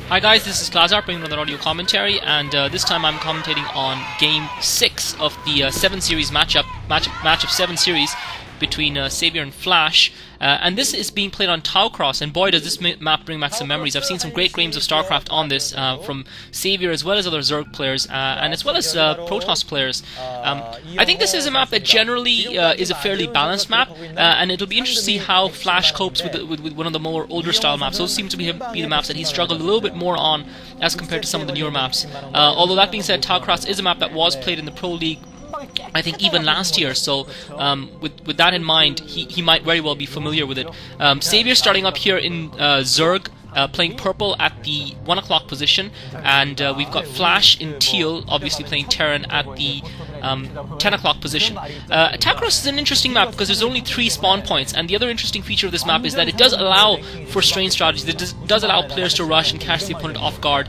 Hi guys, this is Klazart bringing another audio commentary, and this time I'm commentating on Game 6 of the 7 series match of 7 series between Xavier and Flash. And this is being played on Taucross, and boy does this map bring back some memories. I've seen some great games of StarCraft on this from Xavier as well as other Zerg players, and as well as Protoss players. I think this is a map that generally is a fairly balanced map, and it'll be interesting to see how Flash copes with one of the more older style maps. Those seem to be the maps that he's struggled a little bit more on as compared to some of the newer maps. Although that being said, Taucross is a map that was played in the Pro League, I think, even last year, so with that in mind, he might very well be familiar with it. Xavier starting up here in Zerg, playing purple at the 1 o'clock position, and we've got Flash in teal, obviously playing Terran at the 10 o'clock position. Taucross is an interesting map because there's only 3 spawn points, and the other interesting feature of this map is that it does allow for strange strategies. It does allow players to rush and catch the opponent off guard.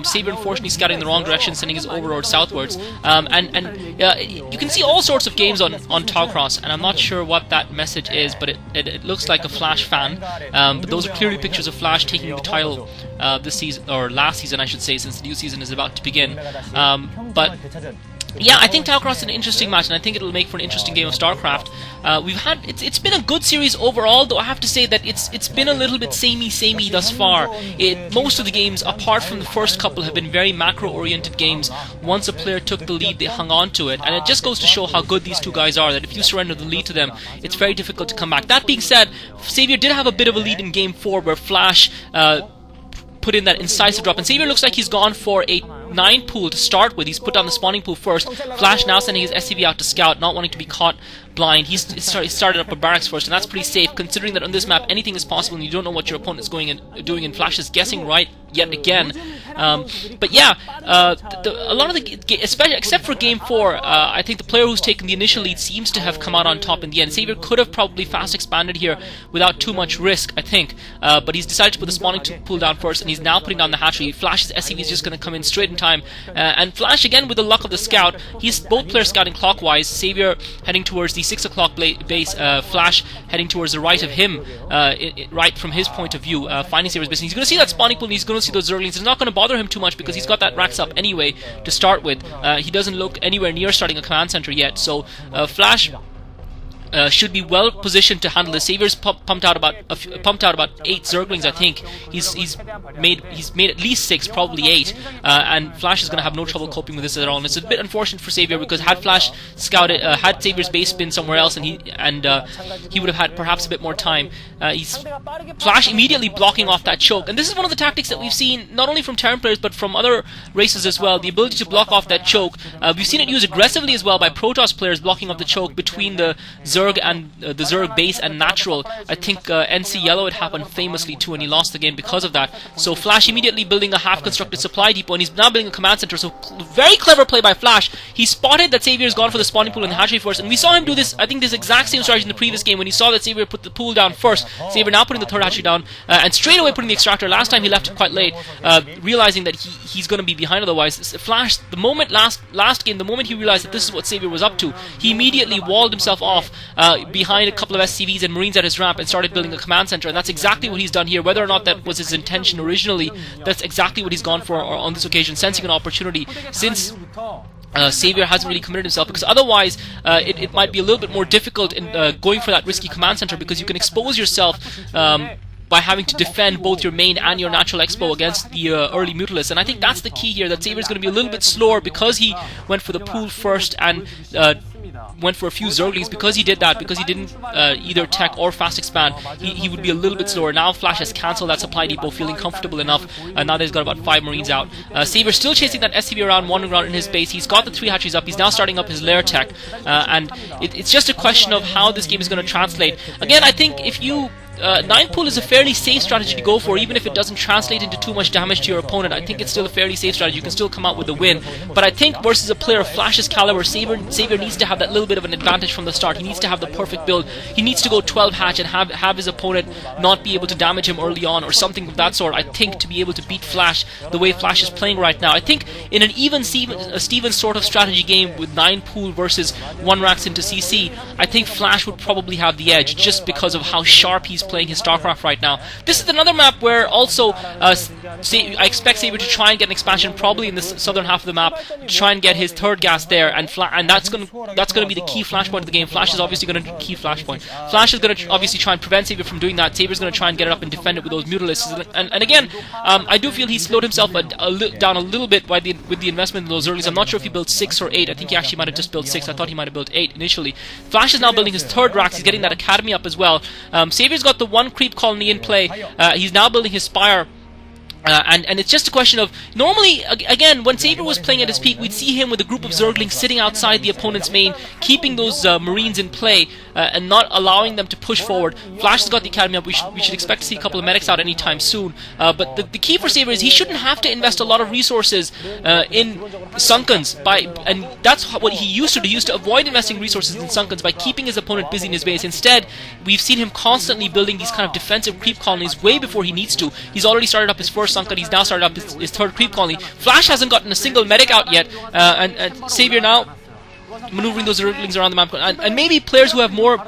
Xavier unfortunately scouting in the wrong direction, sending his overlord southwards, and you can see all sorts of games on Taucross, and I'm not sure what that message is, but it looks like a Flash fan. But those are clearly pictures of Flash taking the title this season, or last season I should say, since the new season is about to begin. But yeah, I think Taucross is an interesting match, and I think it'll make for an interesting game of StarCraft. It's been a good series overall, though I have to say that it's been a little bit samey thus far. Most of the games, apart from the first couple, have been very macro-oriented games. Once a player took the lead, they hung on to it, and it just goes to show how good these two guys are, that if you surrender the lead to them, it's very difficult to come back. That being said, Xavier did have a bit of a lead in Game 4, where Flash put in that incisive drop, and Xavier looks like he's gone for a 9 pool to start with. He's put down the spawning pool first. Flash now sending his SCV out to scout, not wanting to be caught blind. He started up a barracks first, and that's pretty safe, considering that on this map anything is possible and you don't know what your opponent is doing, and Flash is guessing right yet again. But yeah, a lot of the especially except for Game 4, I think the player who's taken the initial lead seems to have come out on top in the end. Xavier could have probably fast expanded here without too much risk, I think, but he's decided to put the spawning pool down first, and he's now putting down the hatchery. Flash's SCV is just going to come in straight in time, and Flash, again with the luck of the scout, he's both players scouting clockwise. Xavier heading towards the 6 o'clock base, Flash heading towards the right of him, right from his point of view, finding Xavier's base. He's going to see that spawning pool, and he's going to see those Zerglings. It's not going to bother him too much because he's got that racks up anyway to start with. He doesn't look anywhere near starting a command center yet, so Flash should be well positioned to handle this. Xavier's pumped out about 8 Zerglings, I think. He's made at least 6, probably 8, and Flash is going to have no trouble coping with this at all. And it's a bit unfortunate for Xavier, because had Flash scouted, had Xavier's base been somewhere else, and he would have had perhaps a bit more time. Flash immediately blocking off that choke, and this is one of the tactics that we've seen not only from Terran players but from other races as well. The ability to block off that choke. We've seen it used aggressively as well by Protoss players, blocking off the choke between the Zerg and the Zerg base and natural. I think NC Yellow, it happened famously too, and he lost the game because of that. So Flash immediately building a half-constructed supply depot, and he's now building a command center. So very clever play by Flash. He spotted that Xavier's gone for the spawning pool and the hatchery first, and we saw him do this, I think, this exact same strategy in the previous game when he saw that Xavier put the pool down first. Xavier now putting the third hatchery down, and straight away putting the extractor. Last time he left it quite late, realizing that he's going to be behind otherwise. Flash, the moment last game, the moment he realized that this is what Xavier was up to, he immediately walled himself off behind a couple of SCVs and Marines at his ramp and started building a command center, and that's exactly what he's done here. Whether or not that was his intention originally, that's exactly what he's gone for on this occasion, sensing an opportunity, since Xavier hasn't really committed himself, because otherwise it might be a little bit more difficult in going for that risky command center, because you can expose yourself by having to defend both your main and your natural expo against the early Mutalists. And I think that's the key here, that Xavier's going to be a little bit slower because he went for the pool first and went for a few Zerglings. Because he did that, because he didn't either tech or fast expand, he would be a little bit slower. Now Flash has cancelled that supply depot, feeling comfortable enough. Now that he's got about 5 Marines out. Xavier still chasing that SCV around, wandering around in his base. He's got the 3 hatcheries up. He's now starting up his lair tech. And it's just a question of how this game is going to translate. Again, I think if you 9 pool is a fairly safe strategy to go for, even if it doesn't translate into too much damage to your opponent. I think it's still a fairly safe strategy. You can still come out with a win. But I think versus a player of Flash's caliber, Xavier needs to have that little bit of an advantage from the start. He needs to have the perfect build. He needs to go 12 hatch and have his opponent not be able to damage him early on, or something of that sort, I think, to be able to beat Flash the way Flash is playing right now. I think in an even Steven sort of strategy game with 9 pool versus 1 racks into CC, I think Flash would probably have the edge, just because of how sharp he's playing his StarCraft right now. This is another map where also I expect Savior to try and get an expansion, probably in the southern half of the map, to try and get his third gas there, and that's going to be the key flashpoint of the game. Flash is obviously going to key flashpoint. Flash is going to obviously try and prevent Savior from doing that. Savior's going to try and get it up and defend it with those Mutalisks. And again, I do feel he slowed himself down a little bit with the investment in those earlys. I'm not sure if he built 6 or 8. I think he actually might have just built 6. I thought he might have built 8 initially. Flash is now building his third Rax. He's getting that Academy up as well. Savior's got the one creep colony in play. He's now building his Spire. And it's just a question of, normally, again, when Savior was playing at his peak, we'd see him with a group of Zerglings sitting outside the opponent's main, keeping those Marines in play, and not allowing them to push forward. Flash has got the Academy up. We should expect to see a couple of medics out anytime soon. But the key for Savior is he shouldn't have to invest a lot of resources in Sunkens, and that's what he used to do. He used to avoid investing resources in Sunkens by keeping his opponent busy in his base. Instead, we've seen him constantly building these kind of defensive creep colonies way before he needs to. He's already started up his first Sunken. He's now started up his third creep colony. Flash hasn't gotten a single medic out yet, and Savior now maneuvering those Zerglings around the map, and maybe players who have more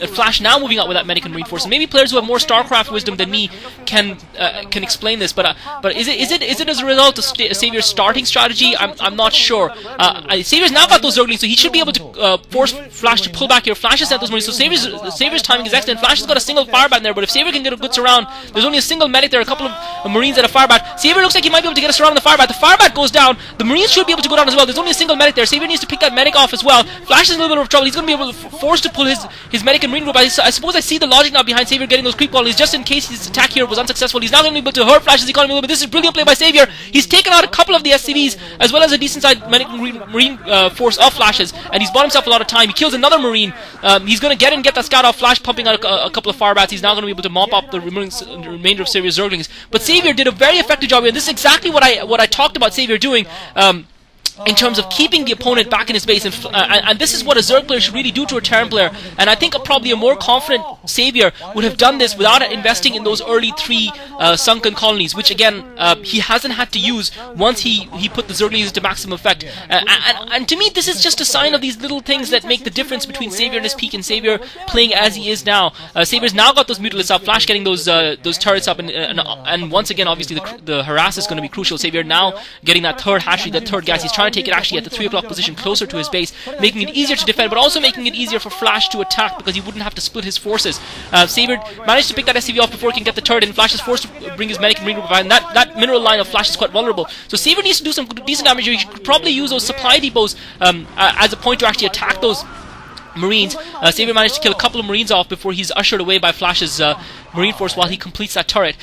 Flash now moving out with that medic and reinforcement. Maybe players who have more StarCraft wisdom than me can explain this. But is it as a result of Savior's starting strategy? I'm not sure. Savior's now got those Zerglings, so he should be able to force Flash to pull back here. Flash has sent those Marines, so Savior's timing is excellent. Flash has got a single firebat in there, but if Savior can get a good surround, there's only a single medic there, a couple of Marines at a firebat. Savior looks like he might be able to get a surround on the firebat. The firebat goes down. The Marines should be able to go down as well. There's only a single medic there. Savior needs to pick that medic off as well. Flash is in a little bit of trouble. He's going to be able to force to pull his medic and Marine group. I suppose I see the logic now behind Savior getting those creep colonies, just in case his attack here was unsuccessful. He's now going to be able to hurt Flash's economy a little bit. This is brilliant play by Savior. He's taken out a couple of the SCVs, as well as a decent sized Marine force of Flashes, and he's bought himself a lot of time. He kills another Marine. He's going to get that scout off. Flash pumping out a couple of firebats. He's now going to be able to mop up the remainder of Savior's Zerglings. But Savior did a very effective job here, and this is exactly what I talked about Savior doing. In terms of keeping the opponent back in his base, and this is what a Zerg player should really do to a Terran player, and I think probably a more confident Savior would have done this without investing in those early 3 sunken colonies, which again he hasn't had to use once he put the Zerglings into maximum effect. And to me, this is just a sign of these little things that make the difference between Savior and his peak and Savior playing as he is now. Savior's now got those Mutalisks up, Flash getting those turrets up, and once again, obviously the harass is going to be crucial. Savior now getting that third hatchery, that third gas. He's trying to take it actually at the 3 o'clock position, closer to his base, making it easier to defend, but also making it easier for Flash to attack because he wouldn't have to split his forces. Savior managed to pick that SCV off before he can get the turret, and Flash is forced to bring his medic and Marine group behind. That mineral line of Flash is quite vulnerable. So Savior needs to do some decent damage here. He should probably use those supply depots as a point to actually attack those Marines. Savior managed to kill a couple of Marines off before he's ushered away by Flash's Marine force while he completes that turret.